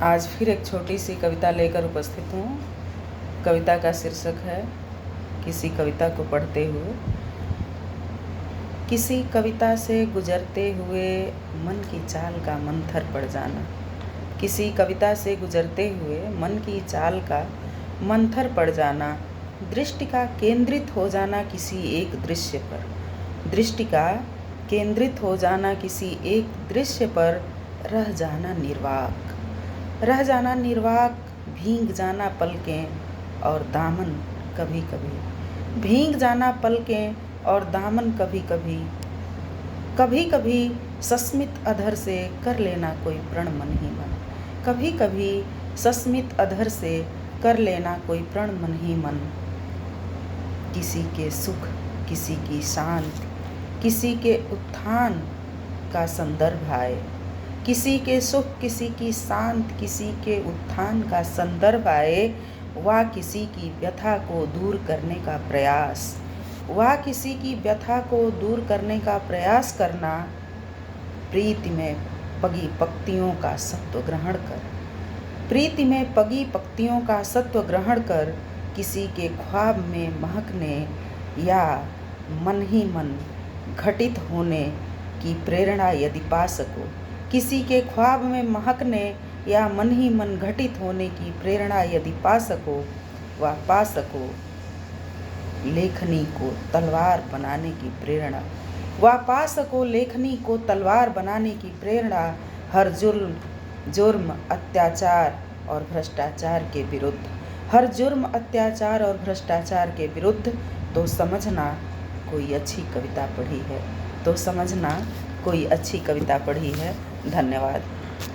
आज फिर एक छोटी सी कविता लेकर उपस्थित हूँ। कविता का शीर्षक है किसी कविता को पढ़ते हुए। किसी कविता से गुजरते हुए मन की चाल का मंथर पड़ जाना। किसी कविता से गुजरते हुए मन की चाल का मंथर पड़ जाना। दृष्टि का केंद्रित हो जाना किसी एक दृश्य पर। दृष्टि का केंद्रित हो जाना किसी एक दृश्य पर। रह जाना निर्वाक। रह जाना निर्वाक। भीग जाना पलकें और दामन कभी कभी। भीग जाना पलकें और दामन कभी कभी। कभी कभी सस्मित अधर से कर लेना कोई प्रण मन ही मन। कभी कभी सस्मित अधर से कर लेना कोई प्रण मन ही मन। किसी के सुख, किसी की शांत, किसी के उत्थान का संदर्भ आए। किसी के सुख, किसी की शांत, किसी के उत्थान का संदर्भ आए। वा किसी की व्यथा को दूर करने का प्रयास। वा किसी की व्यथा को दूर करने का प्रयास करना। प्रीति में पगी पक्तियों का सत्व ग्रहण कर। प्रीति में पगी पक्तियों का सत्व ग्रहण कर। किसी के ख्वाब में महकने या मन ही मन घटित होने की प्रेरणा यदि पा सको। किसी के ख्वाब में महकने या मन ही मन घटित होने की प्रेरणा यदि पा सको व पा सको। लेखनी को तलवार बनाने की प्रेरणा व पा सको। लेखनी को तलवार बनाने की प्रेरणा। हर जुर्म अत्याचार और भ्रष्टाचार के विरुद्ध। हर जुर्म अत्याचार और भ्रष्टाचार के विरुद्ध। तो समझना कोई अच्छी कविता पढ़ी है। तो समझना कोई अच्छी कविता पढ़ी है। धन्यवाद।